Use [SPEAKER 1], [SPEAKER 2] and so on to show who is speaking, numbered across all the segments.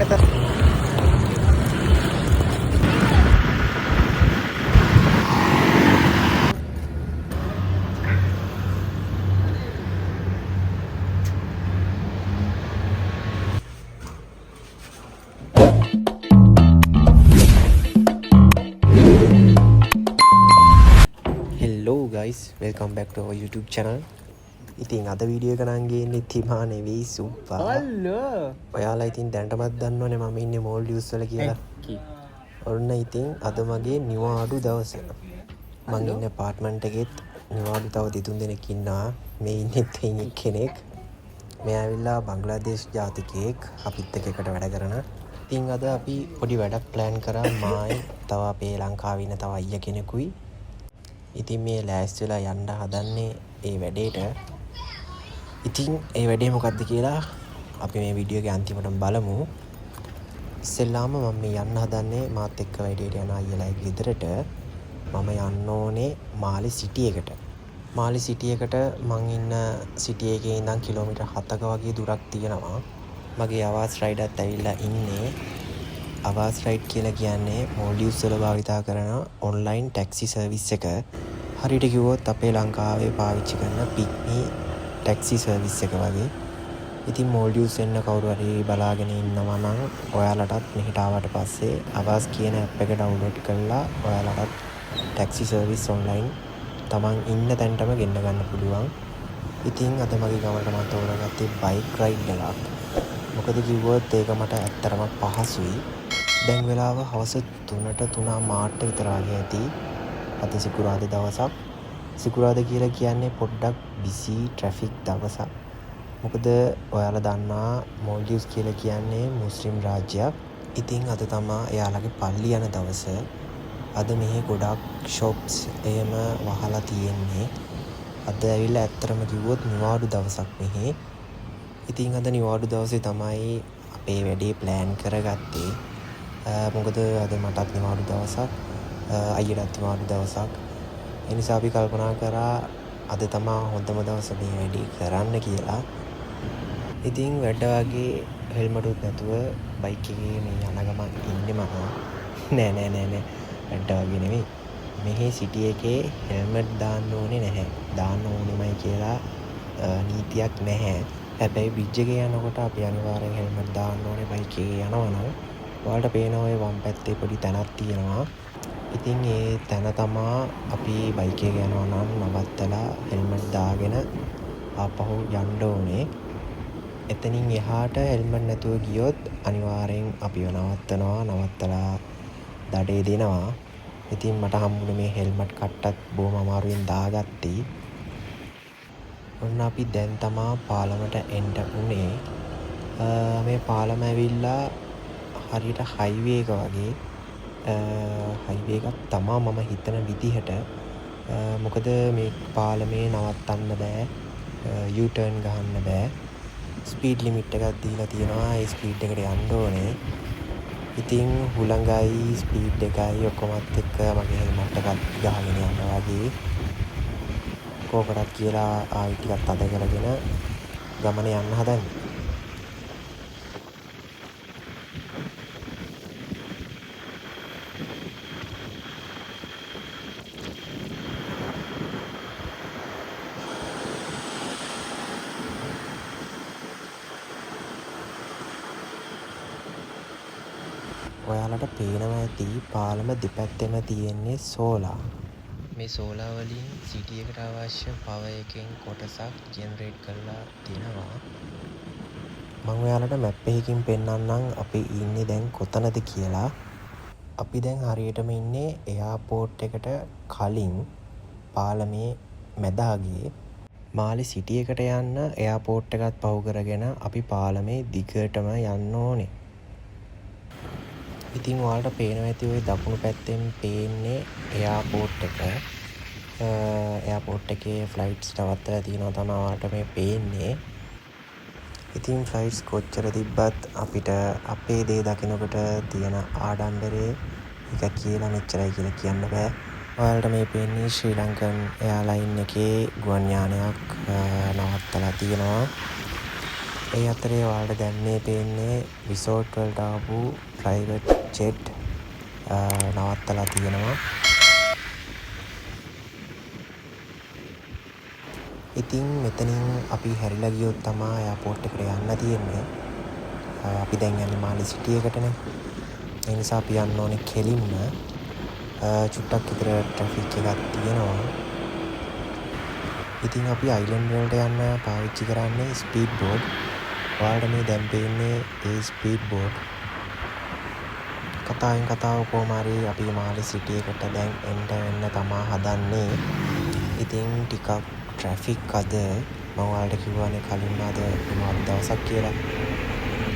[SPEAKER 1] එතන.
[SPEAKER 2] Hello guys, welcome back to our YouTube channel. ඉතින් අද වීඩියෝ එක නම් ගේන්නේ තිමා නෙවෙයි සුප්පා.
[SPEAKER 1] හල්ලෝ.
[SPEAKER 2] ඔයාලා ඉතින් දැනටමත් දන්නවනේ මම ඉන්නේ මෝල්ඩිව්ස් වල කියලා. ඔන්න ඉතින් අද මගේ නිවාඩු දවස. මං ඉන්න අපාර්ට්මන්ට් එකෙත් නිවාඩු තව 3 දෙනෙක් ඉන්නවා. මේ ඉන්නෙත් කෙනෙක්. මෙයා ඇවිල්ලා බංග්ලාදේශ ජාතිකයෙක් අපිත් එක්ක වැඩ කරන. ඉතින් අද අපි පොඩි වැඩක් ප්ලෑන් කරා මායි තව අපේ ලංකාවේ ඉන්න තව අයියා කෙනෙකුයි. ඉතින් මේ ලෑස්ති වෙලා යන්න හදන්නේ ඒ වැඩේට. ඉතින් ඒ වැඩේ මොකක්ද කියලා අපි මේ වීඩියෝ එකේ අන්තිමටම බලමු. ඉස්සෙල්ලාම මම මේ යන්න හදන්නේ මාත් එක්ක වැඩේට යන අයියලාගේ ගෙදරට. මම යන්න ඕනේ මාලි සිටි එකට. මාලි සිටි එකට මං ඉන්න සිටි එකේ ඉඳන් කිලෝමීටර් 7ක වගේ දුරක් තියෙනවා. මගේ අවාස් රයිඩර්ත් ඇවිල්ලා ඉන්නේ. අවාස් රයිඩ් කියලා කියන්නේ මෝල්ඩිව්ස් වල භාවිතා කරන ඔන්ලයින් ටැක්සි සර්විස් එක. හරියට කිව්වොත් අපේ ලංකාවේ පාවිච්චි කරන පික්මි ටැක්සි සර්විස් එක වගේ. ඉතින් මෝල්ඩිව්ස් එන්න කවුරු හරි බලාගෙන ඉන්නවා නම් ඔයාලටත් මෙහෙට ආවට පස්සේ අවාස් කියන ඇප් එක ඩවුන්ලෝඩ් කරලා ඔයාලටත් ටැක්සි සර්විස් ඔන්ලයින් තමන් ඉන්න තැනටම ගෙන්න ගන්න පුළුවන්. ඉතින් අද මගේ ගමනට මම තෝරගත්තේ බයික් රයිඩ් එකක්. මොකද කිව්වොත් ඒක මට ඇත්තටම පහසුයි. දැන් වෙලාව හවස 3ට 3 මාට විතර වගේ ඇති. අද සිකුරාදා දවසක්. සිකුරාදා කියලා කියන්නේ පොඩ්ඩක් බිසි ට්‍රැෆික් දවසක්. මොකද ඔයාලා දන්නා මෝල්ඩිව්ස් කියලා කියන්නේ මුස්ලිම් රාජ්‍යයක්. ඉතින් අද තමයි එයාලගේ පල්ලි යන දවස. අද මෙහි ගොඩක් ෂොප්ස් එහෙම වහලා තියෙන්නේ. අද ඇවිල්ලා ඇත්තටම කිව්වොත් නිවාඩු දවසක් මෙහි. ඉතින් අද නිවාඩු දවසේ තමයි අපේ වැඩේ ප්ලෑන් කරගත්තේ. මොකද අද මටත් නිවාඩු දවසක්, අයියටත් නිවාඩු දවසක්. ඒ නිසා අපි කල්පනා කරා අද තමයි හොඳම දවස මේ වැඩේ කරන්න කියලා. ඉතින් වැඩ වගේ හෙල්මටුත් නැතුව බයික් එකේ මේ යන ගමන් ඉන්නේ මම. නෑ වැඩ වගේ නෙවෙයි. මෙහි සිටි එකේ හෙල්මට් දාන්න ඕනේ නැහැ. දාන්න ඕනෙමයි කියලා නීතියක් නැහැ. හැබැයි බ්‍රිජ් එකේ යනකොට අපි අනිවාර්යෙන් හෙල්මට් දාන්න ඕනේ බයික් එකේ යනවා නම්. ඔයාලට පේනවා ඔය වම් පැත්තේ පොඩි තැනක් තියෙනවා. ඉතින් ඒ තැන තමා අපි බයික් එකේ යනවා නම් නවත්තලා හෙල්මට් දාගෙන ආපහු යන්න ඕනේ. එතනින් එහාට හෙල්මට් නැතුව ගියොත් අනිවාර්යෙන් අපිව නවත්තලා දඩේ දෙනවා. ඉතින් මට හම්බුනේ මේ හෙල්මට් කට්ටත් බොහොම අමාරුවෙන් දාගත්තී. ඔන්න අපි දැන් තමා පාලමට එන්න උනේ. මේ පාලම ඇවිල්ලා හරියට හයිවේ එක වගේ. හයිවේ එකක් තමා මම හිතන විදිහට. මොකද මේ පාලමේ නවත්තන්න බෑ. U-turn ගහන්න බෑ. ස්පීඩ් ලිමිට් එකක් දීලා තියෙනවා. ඒ ස්පීඩ් එකට යන්න ඕනේ. ඉතින් හුළඟයි ස්පීඩ් එකයි ඔක්කොමත් එක්ක මගේ හෙල්මට් එකත් ගහගෙන යනවා වගේ. කෝකටත් කියලා ආයි ටිකක් අද කරගෙන ගමන යන්න හදන්නේ. ඔයාලට පේනවා ඇති පාලම දෙපැත්තෙම තියෙන්නේ සෝලා. මේ සෝලා වලින් සිටි එකට අවශ්‍ය පවර් එකෙන් කොටසක් ජෙනරේට් කරලා තියෙනවා. මම ඔයාලට මැප් එකකින් පෙන්නන්නම් අපි ඉන්නේ දැන් කොතනද කියලා. අපි දැන් හරියටම ඉන්නේ එයාපෝට් එකට කලින් පාලමේ මැදාගේ. මාලි සිටි එකට යන්න එයාපෝට් එකත් පහු කරගෙන අපි පාලමේ දිගටම යන්න ඕනේ. ඉතින් ඔයාලට පේනවා ඇති ওই දකුණු පැත්තෙන් පේන්නේ එයාපෝට් එක. එයාපෝට් එකේ ෆ්ලයිට්ස් නවත්තලා තියෙනවා තමයි ඔයාලට මේ පේන්නේ. ඉතින් ෆ්ලයිට්ස් කොච්චර තිබ්බත් අපිට අපේ දේ දකිනකොට තියෙන ආඩම්බරේ එක කියලා මෙච්චරයි කියලා කියන්න බෑ. ඔයාලට මේ පේන්නේ ශ්‍රී ලංකන් එයාලයින් එකේ ගුවන් යානයක් නවත්තලා තියෙනවා. ඒ අතරේ ඔයාලට දැන් මේ පේන්නේ රිසෝට් වලට ආපු ප්‍රයිවට් ජෙට් නවත්තලා තියෙනවා. ඉතින් මෙතනින් අපි හැරිලා ගියොත් තමයි එයාපෝට් එකට යන්න තියෙන්නේ. අපි දැන් යන්නේ මාලි සිටි එකටනේ. ඒ නිසා අපි යන්න ඕනේ කෙලින්ම. චුට්ටක් විතර ට්‍රැෆික් එකක් තියෙනවා. ඉතින් අපි අයිලන්ඩ් වලට යන්න පාවිච්චි කරන්නේ ස්පීඩ් බෝට්. ඔයාලට මේ දැන් පේන්නේ ඒ ස්පීඩ් බෝට්. කතාවෙන් කතාව කොහොම හරි අපි මාලි සිටි එකට දැන් එන්න තමයි හදන්නේ. ඉතින් ටිකක් ට්‍රැෆික් අද මම ඔයාලට කිව්වනේ කලින් අද මාත් දවසක් කියලා.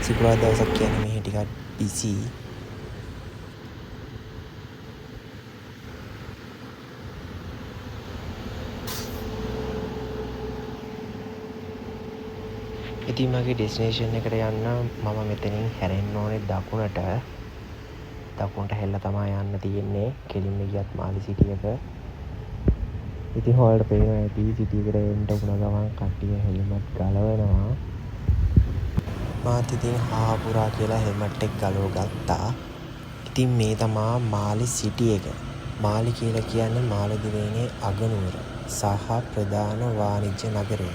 [SPEAKER 2] සිකුරාදා දවසක් කියන්නේ මෙහි ටිකක් බිසි. ඉතින් මගේ ඩෙස්ටිනේෂන් එකට යන්න මම මෙතනින් හැරෙන්න ඕනේ දකුණට. දකුණට හැල්ල තමයි යන්න තියෙන්නේ. කෙලින්ම ගියත් මාලි සිටි එක. ඉතින් ඔයාලට පේනවා ඇති සිටි එකට එන්න උන ගමන් කට්ටිය හෙල්මට් ගලවනවා. මාත් ඉතින් හාපුරා කියලා හෙල්මට් එක ගලව ගත්තා. ඉතින් මේ තමයි මාලි සිටි එක. මාලි කියලා කියන්නේ මාලදිවයිනේ අගනුවර සහ ප්‍රධාන වාණිජ්‍ය නගරය.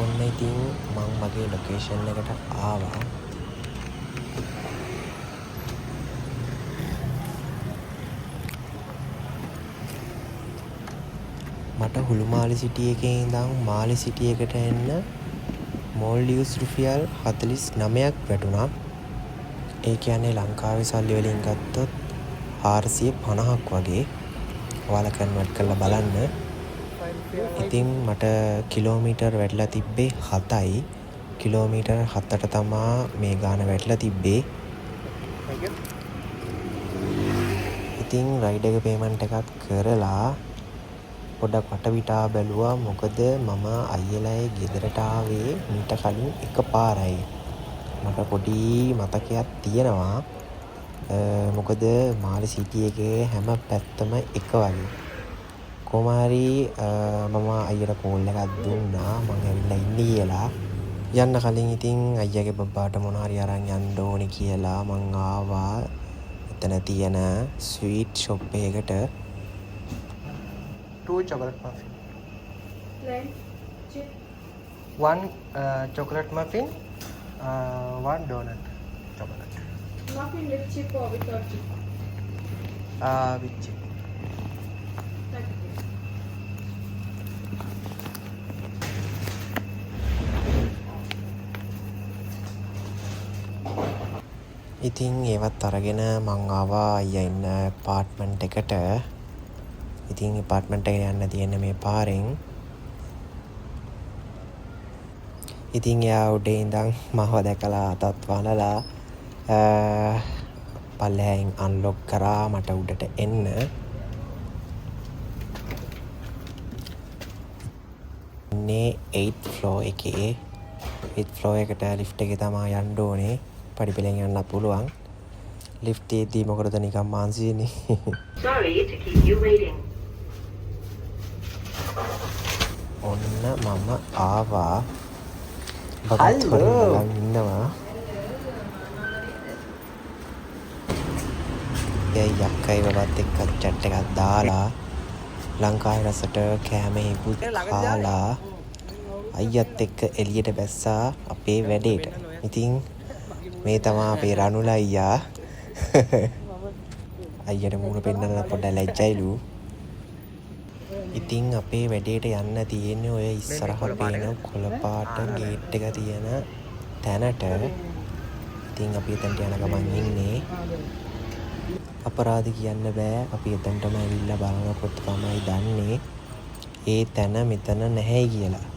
[SPEAKER 2] ඔන්න ඉතින් මං මගේ ලොකේෂන් එකට ආවා. මට හුළු මාලි සිටි එකේ ඉඳන් මාලි සිටි එකට එන්න මෝල්ඩිව්ස් රුපියල් 49ක් වැටුණා. ඒ කියන්නේ ලංකාවේ සල්ලි වලින් ගත්තොත් 450ක් වගේ. ඔයාලා කන්වර්ට් කරලා බලන්න. ඉතින් මට කිලෝමීටර් වැටලා තිබ්බේ 7යි. කිලෝමීටර් 7ට තමා මේ ගාන වැටලා තිබ්බේ. ඉතින් රයිඩ් එක පේමන්ට් එකක් කරලා පොඩක් වටපිටා බැලුවා. මොකද මම අයියලාගේ ගෙදරට ආවේ මීට කලින් එකපාරයි. මට පොඩි මතකයක් තියෙනවා. මොකද මාලි සිටි එකේ හැම පැත්තම එක වගේ. කොහොමහරි මම අයියට කෝල් එකක් දුන්නා මං ඇවිල්ලා ඉන්නේ කියලා. යන්න කලින් ඉතින් අයියාගේ බබ්බාට මොන හරි අරන් යන්න ඕනේ කියලා මං ආවා එතන තියෙන ස්වීට් ෂොප් එකකට. 2 chocolate muffin.
[SPEAKER 1] Plain chip.
[SPEAKER 2] 1 chocolate muffin, 1 donut chocolate.
[SPEAKER 1] Muffin with chip or without chip?
[SPEAKER 2] With chip.
[SPEAKER 1] Thank you.
[SPEAKER 2] ඉතින් ඒවත් අරගෙන මං ආවා අයියා ඉන්න ඇපාර්ට්මන්ට් එකට. ඉතින් ඇපාර්ට්මන්ට් එකට යන්න තියෙන්නේ මේ පාරෙන්. ඉතින් එයා උඩේ ඉඳන් මාව දැකලා අතත් වනලා පල්ලෙහෙන් අන්ලොක් කරා මට උඩට එන්න. ඉන්නේ 8th floor එකේ. 8th floor එකට ලිෆ්ට් එකේ තමයි යන්න ඕනේ. පඩිපෙළෙන් යන්න පුළුවන්. ලිෆ්ට් එකේදී මොකටද නිකන් මාන්සියනේ.
[SPEAKER 3] Sorry to keep you waiting.
[SPEAKER 2] ඔන්න මම ආවා. බබත් හොරෙන් ඉන්නවා. ඒ යක්කයි බබත් එක්ක චැට් එකක් දාලා ලංකාවේ රසට කෑම හිපුත් කාලා අයියත් එක්ක එළියට බැස්සා අපේ වැඩේට. ඉතින් මේ තමයි අපේ රණුලා අයියා. අයියට මූණ පෙන්නන්න පොඩ්ඩක් ලැජ්ජයිලු. ඉතින් අපේ වැඩේට යන්න තියෙන්නේ ඔය ඉස්සරහ පේන කොළපාට ගේට් එක තියෙන තැනට. ඉතින් අපි එතනට යන ගමන් ඉන්නේ. අපරාධ කියන්න බෑ. අපි එතනටම ඇවිල්ලා බලනකොට තමයි දන්නේ ඒ තැන මෙතන නැහැ කියලා.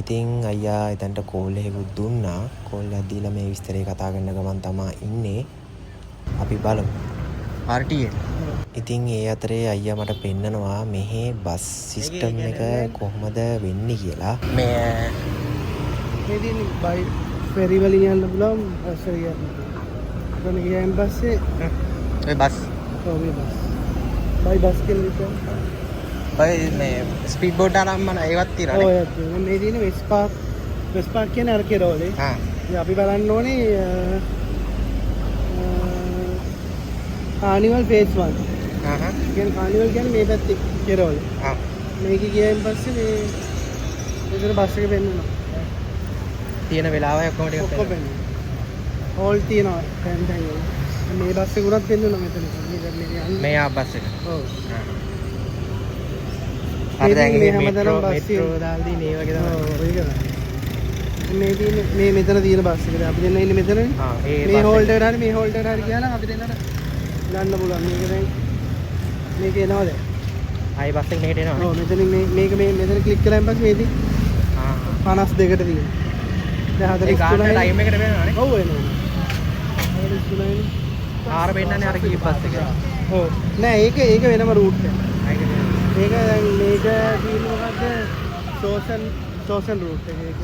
[SPEAKER 2] ඉතින් අයියා එතනට කෝල් එකකුත් දුන්නා. කෝල් එකක් දීලා මේ විස්තරේ කතා කරන ගමන් තමයි ඉන්නේ. අපි බලමු. RTA. ඉතින් ඒ අතරේ අයියා මට පෙන්නනවා මෙහි බස් සිස්ටම් එක කොහොමද වෙන්නේ කියලා.
[SPEAKER 4] මේ ඉතින් බයි ෆෙරි වලින් යන්න පුළුවන් බස් එක යන්න. එතන ගියන් පස්සේ
[SPEAKER 2] ඒ බස්
[SPEAKER 4] ඔව් මේ බස්. බයි බස් කියලා
[SPEAKER 2] බයි මේ ස්පීඩ් බෝට් ආරම්මන ඒවත්
[SPEAKER 4] ඔව්
[SPEAKER 2] තියෙනවානේ.
[SPEAKER 4] ඒත් මේ තියෙන වෙස් පාක් වෙස්පාක් කියන්නේ අර කෙරවලේ. ඉතින් අපි බලන්න ඕනේ කානිවල් ෆේස් 1. කියන්නේ කානිවල් කියන්නේ මේ පැත්තේ කෙරවල. මේක ගියයින් පස්සේ මේ මෙතන බස් එක පෙන්වනවා.
[SPEAKER 2] තියෙන වෙලාවයි ඔක්කොම ටික
[SPEAKER 4] ඔක්කොම පෙන්වනවා. හෝල් තියෙනවා දැන් දැන්. මේ බස් එක උනත් පෙන්වනවා මෙතන. මේ යන්නේ.
[SPEAKER 2] මේ ආ බස් එක.
[SPEAKER 4] ඔව්.
[SPEAKER 2] අර දැන්
[SPEAKER 4] මේ
[SPEAKER 2] මේ
[SPEAKER 4] හැමදාම බස්
[SPEAKER 2] මෙට්‍රෝ දාල්දී මේ වගේ තමයි.
[SPEAKER 4] ඔව් ඒක තමයි. මේ තියෙන මේ මෙතන තියෙන බස් එක. අපි දෙන්න ඉන්නේ මෙතනනේ.
[SPEAKER 2] ඒ
[SPEAKER 4] මේ හෝල්ඩ් එකට හරි මේ හෝල්ඩ් එකට හරි ගියා නම් අපි දෙන්නට ගන්න පුළුවන්. මේක දැන් මේක එනවද?
[SPEAKER 2] ආයි බස් එක මෙහෙට එනවා.
[SPEAKER 4] ඔව් මෙතන මේක මේ මෙතන ක්ලික් කළාන් පස්සේ මේදී 52කට තියෙනවා. දැන් 43
[SPEAKER 2] ඒ ගාන ටයිම් එකට වෙනවනේ.
[SPEAKER 4] ඔව් එනවා. 43නේ.
[SPEAKER 2] ආර වෙන්නන්නේ අර කී බස් එක.
[SPEAKER 4] ඔව් නෑ ඒක වෙනම රූට් එක.
[SPEAKER 2] ඒක
[SPEAKER 4] මේක දැන් මේක තියෙන්නේ මොකද්ද? සෝෂන් රූට් එක ඒක.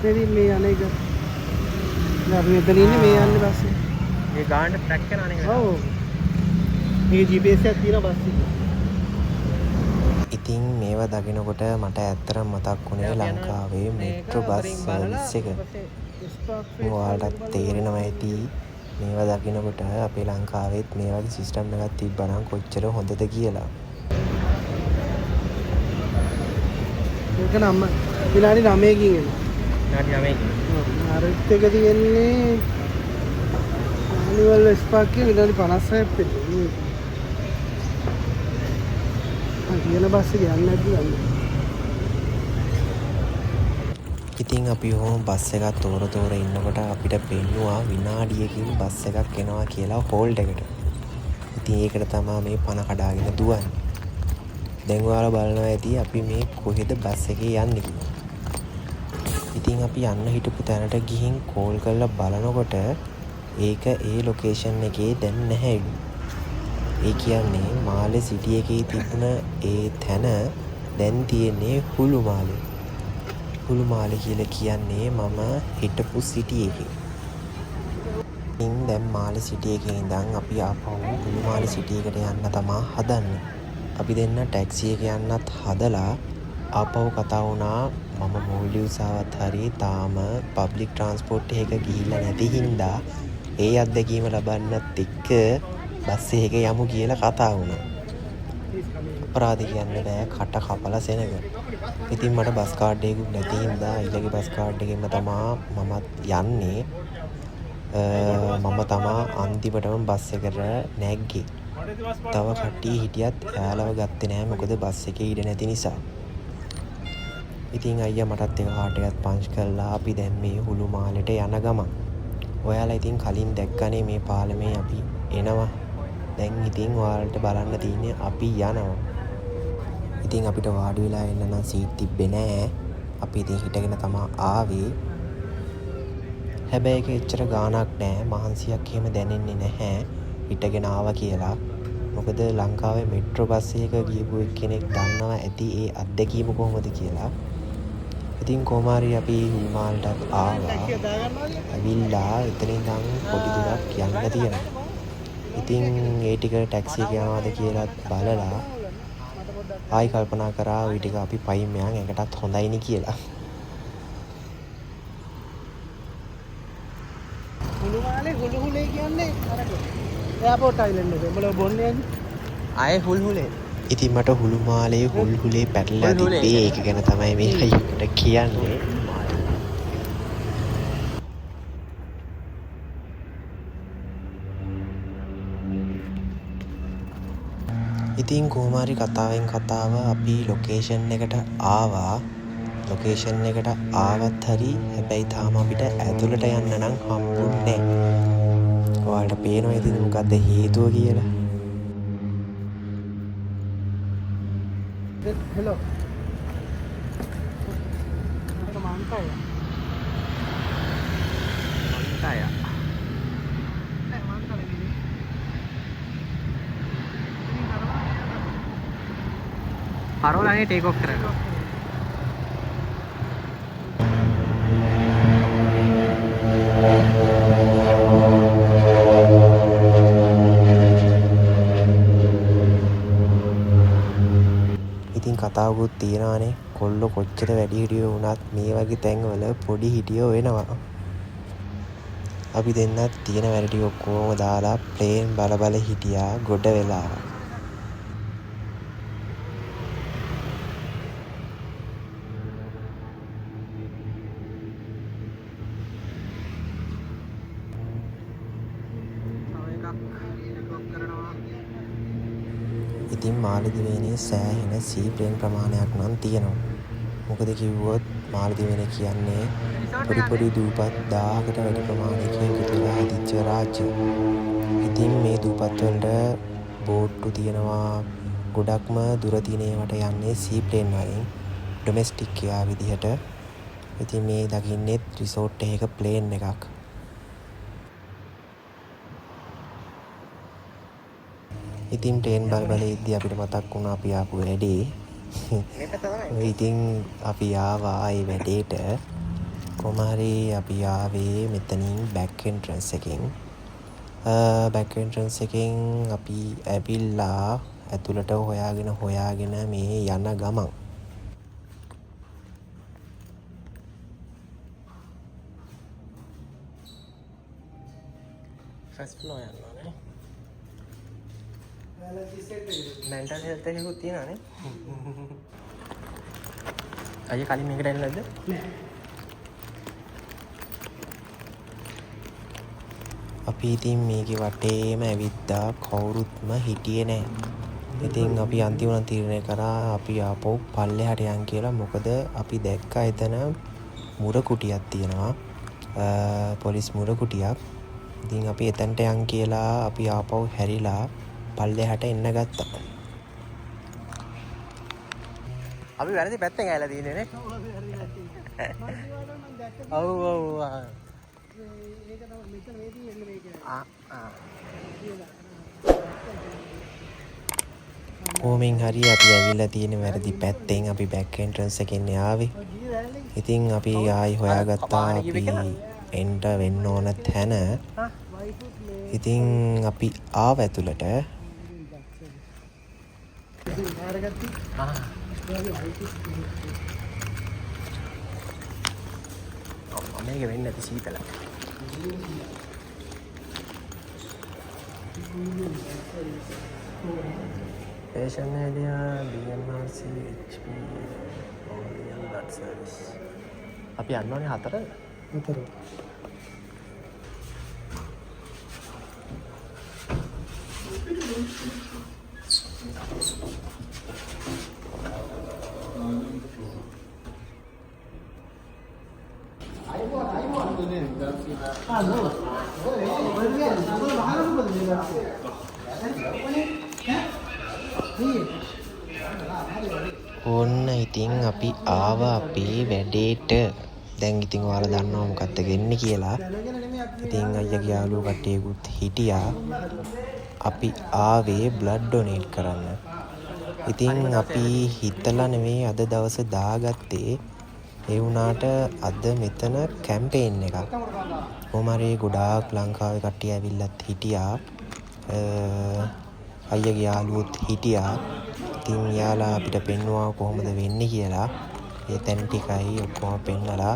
[SPEAKER 4] ඉතින් මේ අනේක දැන් අපි මෙතන ඉන්නේ මේ යන්නේ බස් එක.
[SPEAKER 2] මේ ගාන ට්‍රැක් කරනවා නේ.
[SPEAKER 4] ඔව්. මේ GPS එකක් තියෙන බස් එක.
[SPEAKER 2] ඉතින් මේවා දකිනකොට මට ඇත්තටම මතක් වුණේ ලංකාවේ මෙට්‍රෝ බස් සර්විස් එක. ඔයාලට තේරෙනවා ඇති මේවා දකිනකොට අපේ ලංකාවෙත් මේ වගේ සිස්ටම් එකක් තිබ්බනම් කොච්චර හොඳද කියලා.
[SPEAKER 4] ඒක නම් විනාඩි 9කින් එනවා.
[SPEAKER 2] විනාඩි 9කින්.
[SPEAKER 4] ඔව්. අරත් එක තියෙන්නේ ඇනිවල් ස්පාක් එක විනාඩි 56ක් වෙන්නේ. කියන බස් එක යන්නේ නැද්ද දන්නේ.
[SPEAKER 2] ඉතින් අපි ඔහොම බස් එකක් තෝර ඉන්නකොට අපිට පෙන්නවා විනාඩියකින් බස් එකක් එනවා කියලා හෝල්ඩ් එකට. ඉතින් ඒකට තමයි මේ පණ කඩාගෙන දුවන්නේ. දැන් ඔයාලා බලනවා ඇති අපි මේ කොහෙද බස් එකේ යන්නේ කියලා. ඉතින් අපි යන්න හිටපු තැනට ගිහින් කෝල් කරලා බලනකොට ඒක ඒ ලොකේෂන් එකේ දැන් නැහැලු. ඒ කියන්නේ මාලේ සිටි එකේ තිබුණ ඒ තැන දැන් තියෙන්නේ හුළුමාලේ. හුළුමාලේ කියලා කියන්නේ මම හිටපු සිටි එකේ. ඉතින් දැන් මාලේ සිටි එකේ ඉඳන් අපි ආපහු හුළුමාලේ සිටි එකට යන්න තමයි හදන්නේ. අපි දෙන්න ටැක්සි එක යන්නත් හදලා ආපහු කතා වුණා මම මෝල්ඩිව්සාවත් හරි තාම පබ්ලික් ට්‍රාන්ස්පෝර්ට් එක ගිහිල්ලා නැති හින්දා ඒ අත්දැකීම ලබන්නත් එක්ක බස් එක යමු කියලා කතා වුණා. අපරාධ කියන්න බෑ කට කපලා සෙනග. ඉතින් මට බස් කාඩ් එකකුත් නැති හින්දා ඊළඟ බස් කාඩ් එකෙන්ම තමයි මමත් යන්නේ. මම තමයි අන්තිමටම බස් එකට නැග්ගේ. තව කට්ටිය හිටියත් එයාලව ගත්තේ නැහැ මොකද බස් එකේ ඉඩ නැති නිසා. ඉතින් අයියා මටත් එක කාට් එකක් පංච් කළා අපි දැන් මේ හුළුමාලෙට යන ගමන්. ඔයාලා ඉතින් කලින් දැක්කනේ මේ පාලමේ අපි එනවා. දැන් ඉතින් ඔයාලට බලන්න තියෙන්නේ අපි යනවා. ඉතින් අපිට වාඩි වෙලා ඉන්න නම් සීට් තිබ්බේ නෑ. අපි ඉතින් හිටගෙන තමයි ආවේ. හැබැයි ඒක එච්චර ගාණක් නෑ. මහන්සියක් එහෙම දැනෙන්නේ නැහැ. හිටගෙන ආවා කියලා. මොකද ලංකාවේ මෙට්‍රෝ බස් එකක ගියපු කෙනෙක් දන්නවා ඇති ඒ අත්දැකීම කොහොමද කියලා. ඉතින් කොමාරි අපි හුළුමාලට ආවා. ඇවිල්ලා එතනින් ඉඳන් පොඩි දුරක් යන්න තියෙනවා. ඉතින් ඒ ටික ටැක්සි එක යනවාද කියලා බලලා ආයි කල්පනා කරා ওই ටික අපි පයින් මෙයන් එකටත් හොඳයිනේ කියලා.
[SPEAKER 4] හුළුමාලේ හුළුහුලේ කියන්නේ අර එයාපෝට් අයිලන්ඩ් එක. උඹලා බොන්නේ
[SPEAKER 2] ආයේ හුල්හුලේ. ඉතින් මට හුළුමාලේ හුල්හුලේ පැටලලා තිබ්බේ ඒක ගැන තමයි මේ අයියට කියන්නේ. ඉතින් කොහොමාරි කතාවෙන් කතාව අපි ලොකේෂන් එකට ආවා. ලොකේෂන් එකට ආවත් හරි හැබැයි තාම අපිට ඇතුළට යන්න නම් හම්බුන්නේ නැහැ. ඔයාලට පේනවා ඉතින් මොකද්ද හේතුව කියලා.
[SPEAKER 4] හෙලෝ. මට මාන්කය.
[SPEAKER 2] මන්ටය.
[SPEAKER 4] නෑ මාන්කය නෙමෙයි.
[SPEAKER 2] පරෝලානේ ටේක් ඔෆ් කරනවා. ඉතින් කතාවකුත් තියෙනවානේ කොල්ලෝ කොච්චර වැඩි හිටියෝ වුණත් මේ වගේ තැන්වල පොඩි හිටියෝ වෙනවා. අපි දෙන්නත් තියෙන වැඩ ටික ඔක්කොම දාලා ප්ලේන් බල හිටියා ගොඩ වෙලා. ඉතින් මාලදිවයිනේ සෑහෙන සී ප්ලේන් ප්‍රමාණයක් නම් තියෙනවා. මොකද කිව්වොත් මාලදිවයිනේ කියන්නේ පොඩි දූපත් 1000කට වැඩි ප්‍රමාණයකින් එකතුලා හදිච්ච රාජ්‍ය. ඉතින් මේ දූපත් වලට බෝට්ටු තියෙනවා. ගොඩක්ම දුර තියෙන ඒවාට යන්නේ සී ප්ලේන් වලින් ඩොමෙස්ටික් එයා විදිහට. ඉතින් මේ දකින්නේ රිසෝට් එකක ප්ලේන් එකක්. ඉතින් ට්‍රේන් බල ඉද්දී අපිට මතක් වුණා අපි ආපු වැඩේ. ඉතින් අපි ආවා ඒ වැඩේට. කොහොම හරි අපි ආවේ මෙතනින් බෑක් එන්ට්‍රන්ස් එකෙන්. බෑක් එන්ට්‍රන්ස් එකෙන් අපි ඇවිල්ලා ඇතුළට හොයාගෙන මේ යන ගමන් ෆස්ට් ෆ්ලෝර් යනවා නේ. මෙන්ටල් හෙල්ත් එකකුත් තියෙනවානේ. අයියා කලින් මේකට එන්නේ නැද්ද? නෑ. අපි ඉතින් මේකේ වටේම ඇවිද්දා කවුරුත්ම හිටියේ නෑ. ඉතින් අපි අන්තිමට තීරණය කරා අපි ආපහු පල්ලෙහාට යන් කියලා. මොකද අපි දැක්කා එතන මුර කුටියක් තියෙනවා. පොලිස් මුර කුටියක්. ඉතින් අපි එතනට යන් කියලා අපි ආපහු හැරිලා පල්ලෙහාට එන්න ගත්තා. අපි වැරදි පැත්තෙන් ඇවිල්ලා තියෙන්නේ නේ. ඔව් ඔව්. ඒක තමයි මෙතන වේදී එන්නේ මේක. කොහොමින් හරි අපි ඇවිල්ලා තියෙන වැරදි පැත්තෙන් අපි බෑක් එන්ට්‍රන්ස් එකෙන් ආවේ. ඉතින් අපි ආයි හොයාගත්තා අපි එන්ට වෙන්න ඕන තැන. ඉතින් අපි ආව ඇතුළට. මේක වෙන්න ඇති සීතල. Patient area, BMRC, HP, Orion Blood Service. අපි යන්න ඕනේ 4. ඔන්න ඉතින් අපි ආවා අපේ වැඩේට. දැන් ඉතින් ඔයාලා දන්නවා මොකක්ද වෙන්නේ කියලා. ඉතින් අයියාගේ යාළුවෝ කට්ටියකුත් හිටියා. අපි ආවේ බ්ලඩ් ඩොනේට් කරන්න. ඉතින් අපි හිතලා නෙවෙයි අද දවස දාගත්තේ. ඒ වුණාට අද මෙතන කැම්පේන් එකක්. කොහොම හරි ගොඩාක් ලංකාවේ කට්ටිය ඇවිල්ලත් හිටියා. අයියාගේ යාළුවොත් හිටියා. ඉතින් යාලා අපිට පෙන්වුවා කොහොමද වෙන්නේ කියලා. ඒ තැන් ටිකයි ඔක්කොම පෙන්නලා.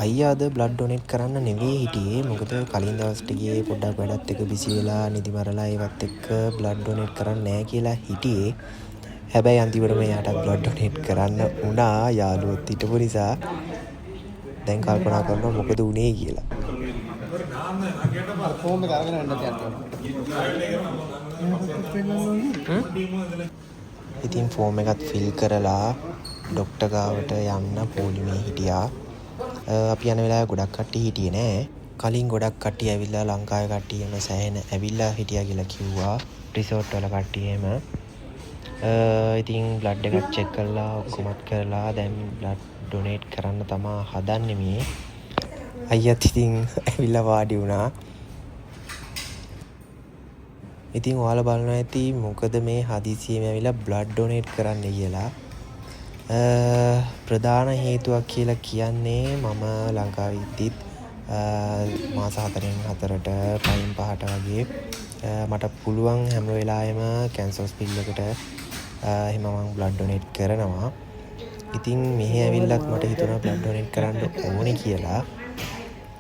[SPEAKER 2] අයියා අද බ්ලඩ් ඩොනේට් කරන්න නෙවෙයි හිටියේ. මොකද කලින් දවස්ට ගියේ පොඩ්ඩක් වැඩත් එක්ක බිසි වෙලා නිදි මරලා ඒවත් එක්ක බ්ලඩ් ඩොනේට් කරන්න නැහැ කියලා හිටියේ. හැබැයි අන්තිමට මෙයාට බ්ලඩ් ඩොනේට් කරන්න වුණා යාළුවොත් හිටපු නිසා. දැන් කල්පනා කරනවා මොකද වුනේ කියලා.
[SPEAKER 4] ෆෝම් එක අරගෙන යන්න තියන්න.
[SPEAKER 2] ඉතින් ෆෝම් එකත් ෆිල් කරලා ඩොක්ටර් ගාවට යන්න පොලිමේ හිටියා. අපි යන වෙලාවේ ගොඩක් කට්ටිය හිටියේ නෑ. කලින් ගොඩක් කට්ටිය ඇවිල්ලා ලංකාවේ කට්ටියම සෑහෙන ඇවිල්ලා හිටියා කියලා කිව්වා. රිසෝට් වල කට්ටියම. ඉතින් බ්ලඩ් එකක් චෙක් කරලා ඔක්කොමත් කරලා දැන් බ්ලඩ් ඩොනේට් කරන්න තමා හදන්නේ මේ. අයියත් ඉතින් ඇවිල්ලා වාඩි වුණා. ඉතින් ඔයාලා බලනවා ඇති මොකද මේ හදිසියෙම ඇවිල්ලා බ්ලඩ් ඩොනේට් කරන්න කියලා. ප්‍රධාන හේතුවක් කියලා කියන්නේ මම ලංකාවේ ඉද්දිත් මාස 4න් 4ට 5න් 5ට වගේ මට පුළුවන් හැම වෙලාවෙම කැන්සර් හොස්පිටල් එකට එහෙම මම බ්ලඩ් ඩොනේට් කරනවා. ඉතින් මෙහෙ ඇවිල්ලත් මට හිතුණා බ්ලඩ් ඩොනේට් කරන්න ඕනේ කියලා.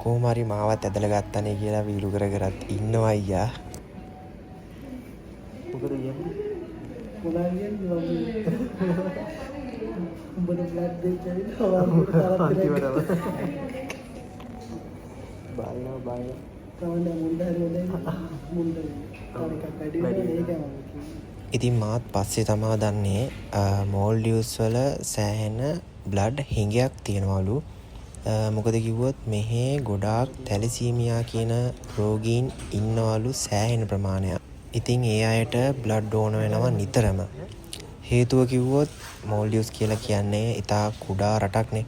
[SPEAKER 2] කොහොම හරි මාවත් ඇදලා ගත්තනේ කියලා වීලු කර කරත් ඉන්නවා අයියා. මොකද කියන්නේ?
[SPEAKER 4] උඹට බ්ලඩ් දෙන්න ඇවිල්ලා
[SPEAKER 2] බය.
[SPEAKER 4] කවන්න මුන්ද
[SPEAKER 2] ඉතින් මාත් පස්සේ තමා දන්නේ මෝල්ඩියස් වල සෑහෙන බ්ලඩ් හිඟයක් තියෙනවලු. මොකද කිව්වොත් මෙහි ගොඩාක් තැලිසීමියා කියන රෝගීන් ඉන්නවලු සෑහෙන ප්‍රමාණයක්. ඉතින් ඒ අයට බ්ලඩ් ඕන වෙනවා නිතරම. හේතුව කිව්වොත් මෝල්ඩියස් කියලා කියන්නේ ඉතා කුඩා රටක්නේ.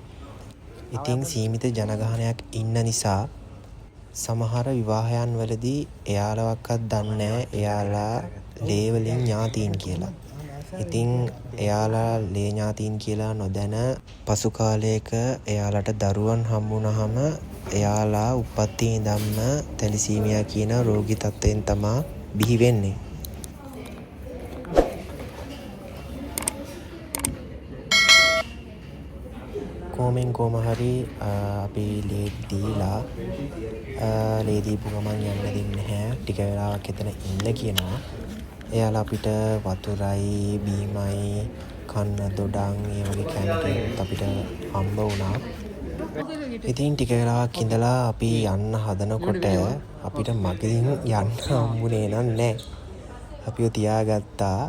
[SPEAKER 2] ඉතින් සීමිත ජනගහනයක් ඉන්න නිසා සමහර විවාහයන් වලදී එයාලවක්වත් දන්නේ එයාලා ලේ වලින් ඥාතීන් කියලා. ඉතින් එයාලා ලේ ඥාතීන් කියලා නොදැන පසු කාලයක එයාලට දරුවන් හම්බුනහම එයාලා උප්පත්තියේ ඉඳන්ම තැලිසීමියා කියන රෝගී තත්ත්වයෙන් තමා බිහි වෙන්නේ. කොහොම හරි අපි ලේ දීලා ලේ දීපු ගමන් යන්න දෙන්නේ නැහැ. ටික වෙලාවක් එතන ඉන්න කියනවා. එයාලා අපිට වතුරයි බීමයි කන්න දොඩම් ඒ වගේ කැන්ටින් අපිට හම්බ වුණා. ඉතින් ටික වෙලාවක් ඉඳලා අපි යන්න හදනකොට අපිට මගින් යන්න හම්බුනේ නැහැ. අපිව තියාගත්තා.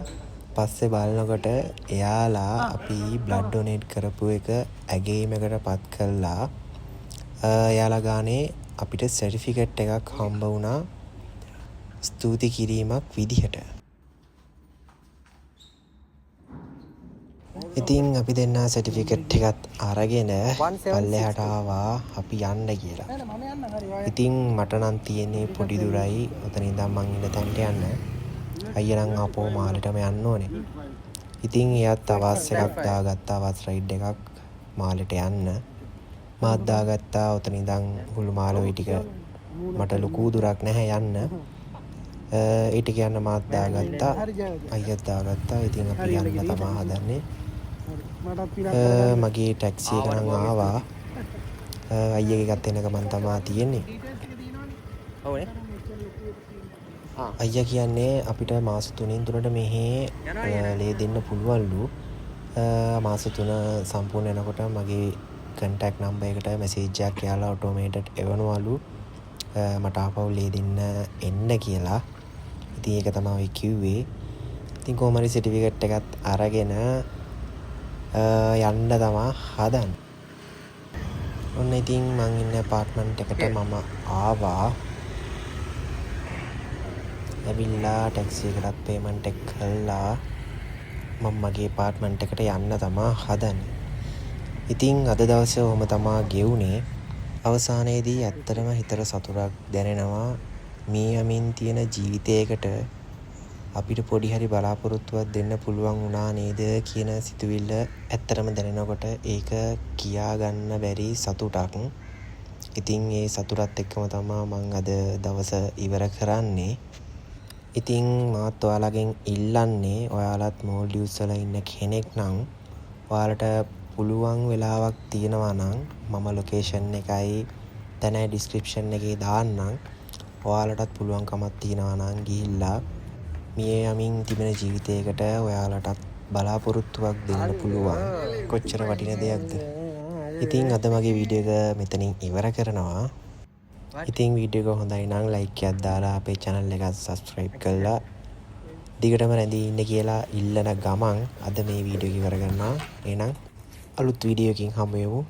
[SPEAKER 2] පස්සේ බලනකොට එයාලා අපි බ්ලඩ් ඩොනේට් කරපු එක ඇගීමකට පත් කළා. එයාලා ගානේ අපිට සර්ටිෆිකට් එකක් හම්බ වුණා ස්තුති කිරීමක් විදිහට. ඉතින් අපි දෙන්න සර්ටිෆිකට් එකත් අරගෙන පල්ලෙහාට ආවා අපි යන්න කියලා. ඉතින් මට නම් තියෙන්නේ පොඩි දුරයි ඔතන ඉඳන් මං ඉන්න තැනට යන්න. අයියා නම් ආපහු මාළටම යන්න ඕනේ. ඉතින් එයාත් අවස් එකක් දාගත්තා අවස් රයිඩ් එකක් මාළට යන්න. මාත් දාගත්තා ඔතන ඉඳන් හුළු මාළොයි ටික මට ලොකු දුරක් නැහැ යන්න. ඒ ටික යන්න මාත් දාගත්තා අයියත් දාගත්තා. ඉතින් අපි යන්න තමයි හදන්නේ. මගේ ටැක්සි එක නම් ආවා. අයියගේ ගත්ත එන ගමන් තමයි තියෙන්නේ. අයියා කියන්නේ අපිට මාස 3න් තුනට මෙහි ලේ දෙන්න පුළුවන්ලු. මාස 3 සම්පූර්ණ වෙනකොට මගේ කන්ටැක්ට් නම්බර් එකට මැසේජ් එකක් යාලා ඔටෝමේටඩ් එවනවලු මට ආපහු ලේ දෙන්න එන්න කියලා. ඉතින් ඒක තමයි කිව්වේ. ඉතින් කොහොම හරි සර්ටිෆිකට් එකත් අරගෙන යන්න තමයි හදන්නේ. ඔන්න ඉතින් මං ඉන්න අපාර්ට්මන්ට් එකට මම ආවා. ඇවිල්ලා ටැක්සි එකටත් පේමන්ට් එක කළා. මම මගේ අපාර්ට්මන්ට් එකට යන්න තමයි හදන්නේ. ඉතින් අද දවසේ ඔහොම තමයි ගෙවුනේ. අවසානයේදී ඇත්තටම හිතට සතුටක් දැනෙනවා. මේ යමින් තියෙන ජීවිතයකට අපිට පොඩි හරි බලාපොරොත්තුවක් දෙන්න පුළුවන් වුණා නේද කියන සිතුවිල්ල ඇත්තටම දැනෙනකොට ඒක කියා ගන්න බැරි සතුටක්. ඉතින් ඒ සතුටත් එක්කම තමයි මම අද දවස ඉවර කරන්නේ. ඉතින් මාත් ඔයාලගෙන් ඉල්ලන්නේ ඔයාලත් මෝල්ඩිව්ස් වල ඉන්න කෙනෙක් නම් ඔයාලට පුළුවන් වෙලාවක් තියෙනවා නම් මම ලොකේෂන් එකයි තැනයි ඩිස්ක්‍රිප්ෂන් එකේ දාන්නම්. ඔයාලටත් පුළුවන්කමක් තියෙනවා නම් ගිහිල්ලා මිය යමින් තිබෙන ජීවිතයකට ඔයාලටත් බලාපොරොත්තුවක් දෙන්න පුළුවන්. කොච්චර වටින දෙයක්ද. ඉතින් අද මගේ වීඩියෝ එක මෙතනින් ඉවර කරනවා. ඉතින් වීඩියෝ එක හොඳයි නම් ලයික් එකක් දාලා අපේ channel එක subscribe කරලා දිගටම රැඳී ඉන්න කියලා ඉල්ලන ගමන් අද මේ වීඩියෝ එක ඉවර කරනවා. එහෙනම් අලුත් වීඩියෝ එකකින් හමු වෙමු.